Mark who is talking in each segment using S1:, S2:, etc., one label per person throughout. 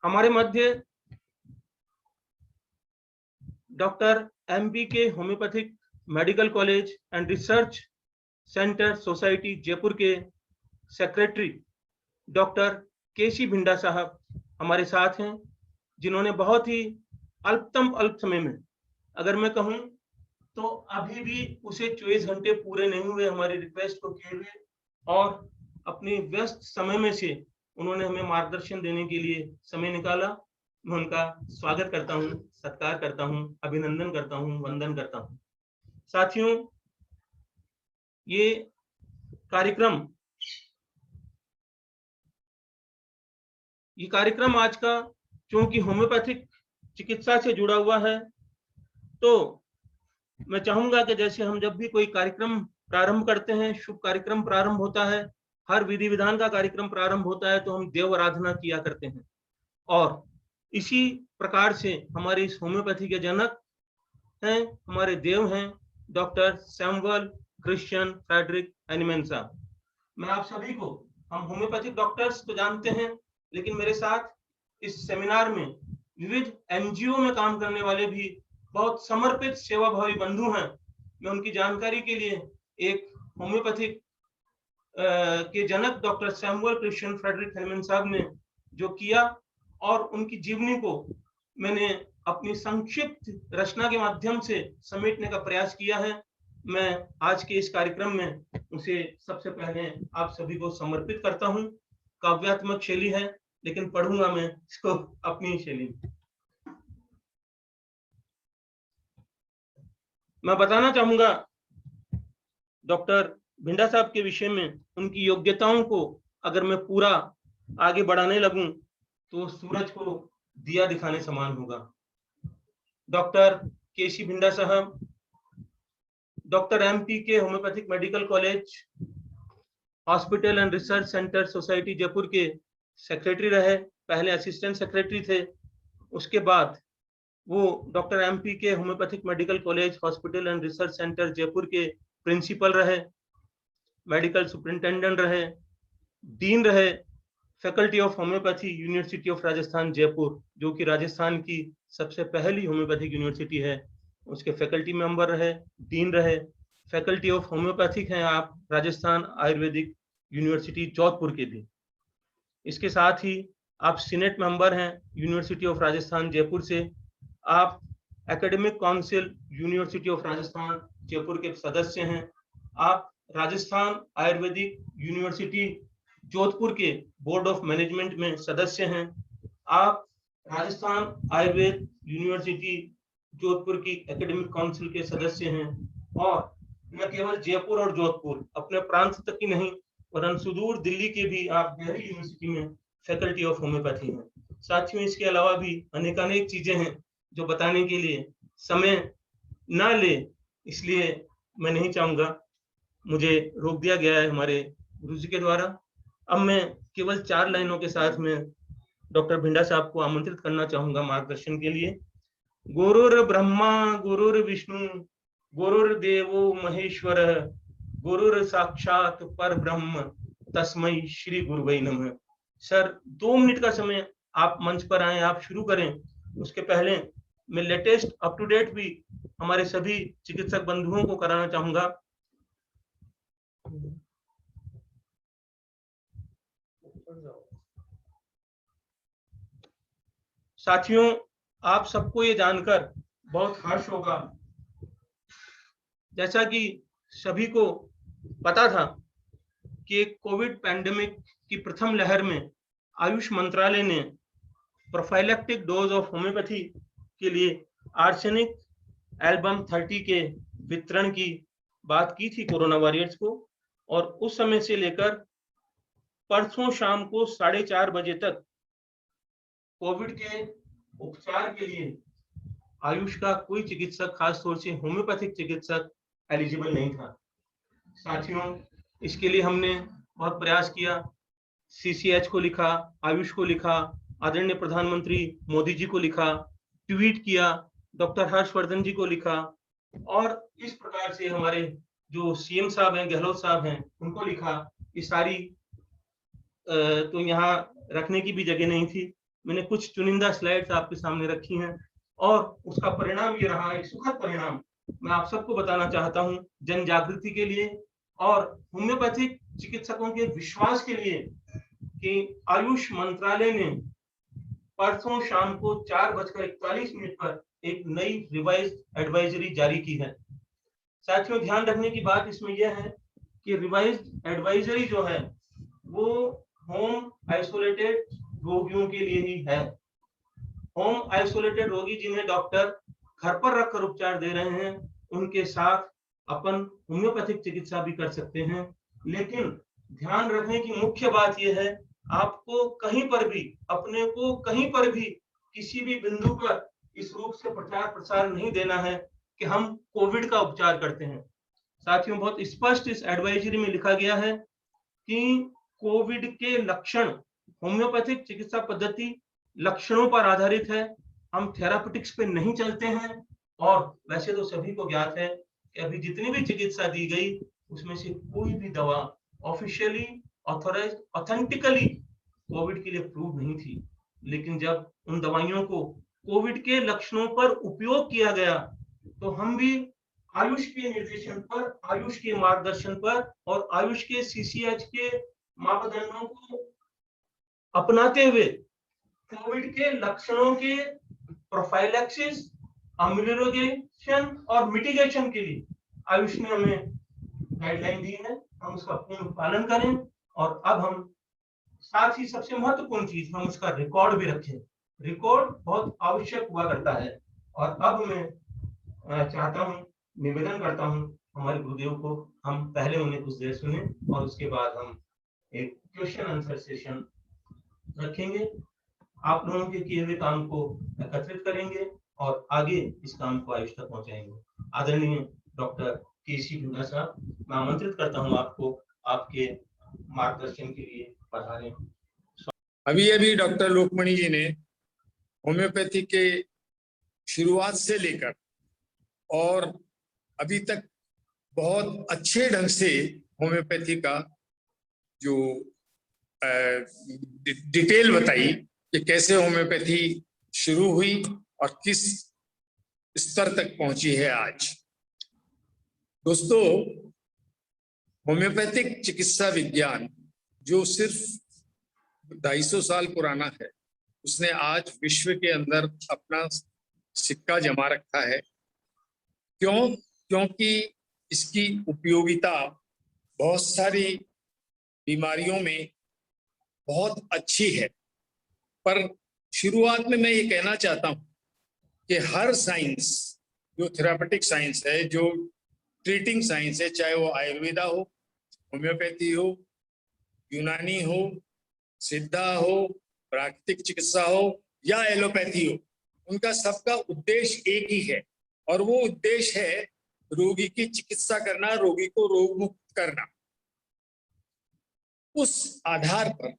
S1: हमारे मध्य doctor MPK homeopathic medical college and research centre society Jaipur के सेक्रेटरी डॉक्टर KC भिंडा साहब हमारे साथ हैं, जिन्होंने बहुत ही अल्प समय में, अगर मैं कहूं तो अभी भी उसे 24 घंटे पूरे नहीं हुए हमारी रिक्वेस्ट को किए हुए, और अपने व्यस्त समय में से उन्होंने हमें मार्गदर्शन देने के लिए समय निकाला। मैं उनका स्वागत करता हूं, सत्कार करता हूं, अभिनंदन करता हूं, वंदन करता हूं। साथियों, ये कार्यक्रम आज का क्योंकि होम्योपैथिक चिकित्सा से जुड़ा हुआ है, तो मैं चाहूंगा कि जैसे हम जब भी कोई कार्यक्रम प्रारंभ करते हैं, शुभ कार्यक्रम प्रारंभ होता है, हर विधि विधान का कार्यक्रम प्रारंभ होता है, तो हम देव आराधना किया करते हैं। और इसी प्रकार से हमारे इस होम्योपैथी के जनक हैं, हमारे देव हैं doctor Samuel Christian Friedrich Hahnemann साहब। मैं आप सभी को, हम होम्योपैथिक डॉक्टर्स तो जानते हैं, लेकिन मेरे साथ इस सेमिनार में विविध NGO में काम करने वाले भी बहुत समर्पित सेवाभावी बंधु हैं। मैं उनकी जानकारी के लिए एक होम्योपैथिक के जनक doctor Samuel Christian Friedrich Hahnemann साहब ने जो किया और उनकी जीवनी को मैंने अपनी संक्षिप्त रचना के माध्यम से समेटने का प्रयास किया है। मैं आज के इस कार्यक्रम में उसे सबसे पहले आप सभी को समर्पित करता हूं। काव्यात्मक शैली है, लेकिन पढ़ूंगा मैं इसको अपनी शैली में। मैं बताना चाहूंगा डॉक्टर भिंडा साहब के विषय में, उनकी योग्यताओं को अगर मैं पूरा आगे बढ़ाने लगूं तो सूरज को दिया दिखाने समान होगा। डॉक्टर KC भिंडा साहब doctor MPK homeopathic medical college hospital and research centre society Jaipur के सेक्रेटरी रहे, पहले असिस्टेंट सेक्रेटरी थे। उसके बाद वो doctor MPK homeopathic medical college hospital and research centre Jaipur के प्रिंसिपल रहे, मेडिकल सुपरिंटेंडेंट रहे, डीन रहे, faculty of homeopathy university of Rajasthan Jaipur, जो कि राजस्थान की सबसे पहली होम्योपैथिक यूनिवर्सिटी है, उसके फैकल्टी मेंबर रहे, डीन रहे। फैकल्टी ऑफ होम्योपैथिक हैं आप राजस्थान आयुर्वेदिक यूनिवर्सिटी जोधपुर के भी। इसके साथ ही आप सीनेट मेंबर हैं यूनिवर्सिटी ऑफ राजस्थान जयपुर से। आप academic council university of Rajasthan Jaipur के सदस्य हैं। आप राजस्थान आयुर्वेदिक यूनिवर्सिटी जोधपुर के बोर्ड ऑफ मैनेजमेंट में सदस्य हैं। आप राजस्थान आयुर्वेद यूनिवर्सिटी जोधपुर की एकेडमिक काउंसिल के सदस्य हैं। और न केवल जयपुर और जोधपुर, अपने प्रांत तक ही नहीं, वरन सुदूर दिल्ली के भी आप दिल्ली यूनिवर्सिटी में फैकल्टी ऑफ होम्योपैथी हैं। साथियों, इसके अलावा भी अनेकानेक चीजें हैं जो बताने के लिए समय ना ले, इसलिए मैं नहीं चाहूंगा, मुझे रोक दिया गया है हमारे गुरुजी के द्वारा। अब मैं केवल 4 लाइनों के साथ में डॉक्टर भिंडा साहब को आमंत्रित करना चाहूंगा मार्गदर्शन के लिए। गुरुर् ब्रह्मा गुरुर्विष्णु गुरुर्देवो महेश्वर गुरुर साक्षात पर ब्रह्म तस्मै श्री गुरुवे नमः। सर, 2 मिनट का समय आप मंच पर आए, आप शुरू करें। उसके पहले मैं लेटेस्ट अप टू डेट भी हमारे सभी चिकित्सक बंधुओं को कराना चाहूंगा। साथियों, आप सबको ये जानकर बहुत हर्ष होगा, जैसा कि सभी को पता था कि कोविड पैंडेमिक की प्रथम लहर में आयुष मंत्रालय ने प्रोफाइलैक्टिक डोज ऑफ होम्योपैथी के लिए आर्सेनिक एल्बम 30 के वितरण की बात की थी कोरोना वॉरियर्स को, और उस समय से लेकर परसों शाम को 4:30 बजे तक कोविड के उपचार के लिए आयुष का कोई चिकित्सक, खासतौर से होम्योपैथिक चिकित्सक, एलिजिबल नहीं था। साथियों, इसके लिए हमने बहुत प्रयास किया, CCH को लिखा, आयुष को लिखा, आदरणीय प्रधानमंत्री मोदी जी को लिखा, ट्वीट किया, डॉक्टर हर्षवर्धन जी को लिखा, और इस प्रकार से हमारे जो CM साहब हैं, गहलोत साहब हैं, उनको लिखा। ये सारी तो यहाँ रखने की भी जगह नहीं थी, मैंने कुछ चुनिंदा स्लाइड्स आपके सामने रखी हैं और उसका परिणाम ये रहा, एक सुखद परिणाम मैं आप सबको बताना चाहता हूं जन जागृति के लिए और होम्योपैथिक चिकित्सकों के विश्वास के लिए कि आयुष मंत्रालय ने परसों शाम को 4:41 पर एक नई रिवाइज एडवाइजरी जारी की है। साथियों, ध्यान रखने की बात इसमें यह है कि रिवाइज एडवाइजरी जो है वो होम आइसोलेटेड रोगियों के लिए ही है। होम आइसोलेटेड रोगी जिन्हें डॉक्टर घर पर रखकर उपचार दे रहे हैं, उनके साथ अपन होम्योपैथिक चिकित्सा भी कर सकते हैं। लेकिन ध्यान रखने की मुख्य बात यह है, आपको कहीं पर भी, अपने को कहीं पर भी किसी भी बिंदु पर इस रूप से प्रचार प्रसार नहीं देना है कि हम कोविड का उपचार करते हैं। साथियों, बहुत स्पष्ट इस एडवाइजरी में लिखा गया है कि कोविड के लक्षण, होम्योपैथिक चिकित्सा पद्धति लक्षणों पर आधारित है, हम थेरापेटिक्स पे नहीं चलते हैं। और वैसे तो सभी को ज्ञात है कि अभी जितनी भी चिकित्सा दी गई उसमें से कोई भी दवा ऑफिशियली ऑथोराइज्ड ऑथेंटिकली कोविड के लिए प्रूव नहीं थी। लेकिन जब उन दवाइयों को कोविड के लक्षणों पर उपयोग किया गया तो हम भी आयुष के निर्देशन पर, आयुष के मार्गदर्शन पर और आयुष के सीसीएच के मापदंडों को अपनाते हुए कोविड के लक्षणों के प्रोफाइलैक्सिस, अम्यूलोगेशन और मिटिगेशन के लिए आयुष ने हमें गाइडलाइन दी है। हम उसका पूर्ण पालन करें और अब हम साथ ही सबसे महत्वपूर्ण चीज, हम उसका रिकॉर्ड भी रखें। रिकॉर्ड बहुत आवश्यक हुआ करता है। और अब मैं चाहता हूं, निवेदन करता हूं हमारे गुरुदेव को, हम पहले उन्हें कुछ देर सुने और उसके बाद हम एक क्वेश्चन आंसर सेशन रखेंगे। आप लोगों के किए हुए काम को एकत्रित करेंगे और आगे इस काम को आयुष तक पहुंचाएंगे। आदरणीय डॉक्टर केसी भिंडा साहब, मैं आमंत्रित करता हूं आपको आपके मार्गदर्शन के लिए पधारें।
S2: अभी अभी डॉक्टर लोकमणि जी ने होम्योपैथी के शुरुआत से लेकर और अभी तक बहुत अच्छे ढंग से होम्योपैथी का जो डिटेल बताई कि कैसे होम्योपैथी शुरू हुई और किस स्तर तक पहुंची है आज। दोस्तों, होम्योपैथिक चिकित्सा विज्ञान जो सिर्फ 250 साल पुराना है, उसने आज विश्व के अंदर अपना सिक्का जमा रखा है। क्यों? क्योंकि इसकी उपयोगिता बहुत सारी बीमारियों में बहुत अच्छी है। पर शुरुआत में मैं ये कहना चाहता हूँ कि हर साइंस, जो थेरापेटिक साइंस है, जो ट्रीटिंग साइंस है, चाहे वो आयुर्वेदा हो, होम्योपैथी हो, यूनानी हो, सिद्धा हो, प्राकृतिक चिकित्सा हो या एलोपैथी हो, उनका सबका उद्देश्य एक ही है और वो उद्देश्य है रोगी की चिकित्सा करना, रोगी को रोग मुक्त करना। उस आधार पर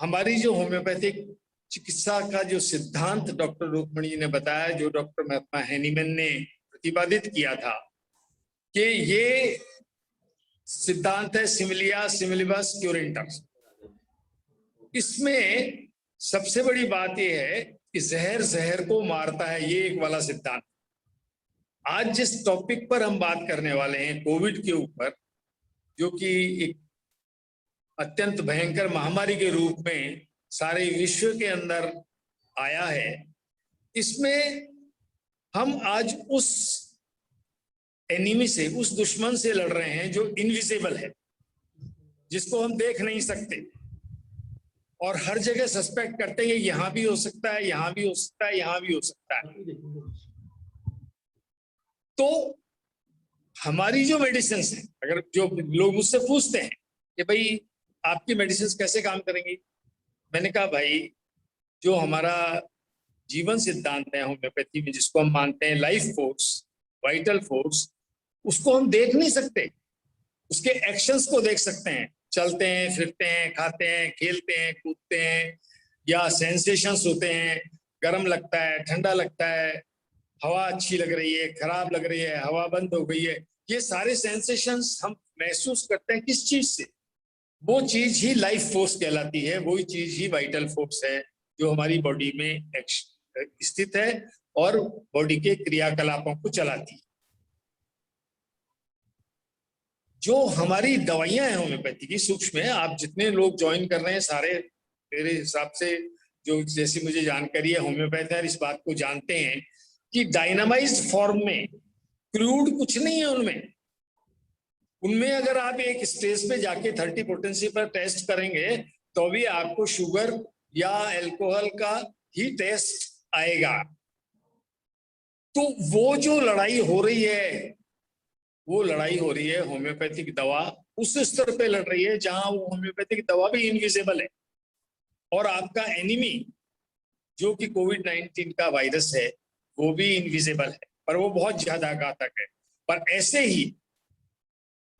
S2: हमारी जो होम्योपैथिक चिकित्सा का जो सिद्धांत डॉक्टर लोकमणि जी ने बताया, जो डॉक्टर महात्मा हैनीमैन ने प्रतिपादित किया था कि ये सिद्धांत है सिमिलिया सिमिलिबस क्यूरेंटर। इसमें सबसे बड़ी बात यह है कि जहर जहर को मारता है, ये एक वाला सिद्धांत। आज जिस टॉपिक पर हम बात करने वाले हैं, कोविड के ऊपर, जो कि एक अत्यंत भयंकर महामारी के रूप में सारे विश्व के अंदर आया है, इसमें हम आज उस एनिमी से, उस दुश्मन से लड़ रहे हैं जो इनविजिबल है, जिसको हम देख नहीं सकते और हर जगह सस्पेक्ट करते हैं यहां भी हो सकता है, यहां भी हो सकता है, यहां भी हो सकता है। तो हमारी जो मेडिसिन है, अगर जो लोग मुझसे पूछते हैं कि भाई आपकी मेडिसिन कैसे काम करेंगी, मैंने कहा भाई जो हमारा जीवन सिद्धांत है होम्योपैथी में, जिसको हम मानते हैं लाइफ फोर्स, वाइटल फोर्स, उसको हम देख नहीं सकते, उसके एक्शंस को देख सकते हैं। चलते हैं, फिरते हैं, खाते हैं, खेलते हैं, कूदते हैं, या सेंसेशंस होते हैं, गर्म लगता है, ठंडा लगता है, हवा अच्छी लग रही है, खराब लग रही है, हवा बंद हो गई है, ये सारे सेंसेशंस हम महसूस करते हैं किस चीज से? वो चीज ही लाइफ फोर्स कहलाती है, वही चीज ही वाइटल फोर्स है जो हमारी बॉडी में स्थित है और बॉडी के क्रियाकलापों को चलाती है। जो हमारी दवाइयां हैं होम्योपैथी की, सूक्ष्म है, आप जितने लोग ज्वाइन कर रहे हैं सारे मेरे हिसाब से, जो जैसी मुझे जानकारी है होम्योपैथ है, इस बात को जानते हैं कि डायनामाइज्ड फॉर्म में क्रूड कुछ नहीं है उनमें। उनमें अगर आप एक स्टेज पे जाके 30 पोटेंसी पर टेस्ट करेंगे तो भी आपको शुगर या अल्कोहल का ही टेस्ट आएगा। तो वो जो लड़ाई हो रही है, वो लड़ाई हो रही है होम्योपैथिक दवा उस स्तर पे लड़ रही है जहां वो होम्योपैथिक दवा भी इनविजिबल है और आपका एनिमी जो कि कोविड-19 का वायरस है वो भी इनविजिबल है, पर वो बहुत ज्यादा घातक है। पर ऐसे ही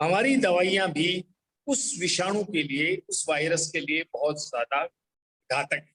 S2: हमारी दवाइयां भी उस विषाणु के लिए, उस वायरस के लिए बहुत ज्यादा घातक है।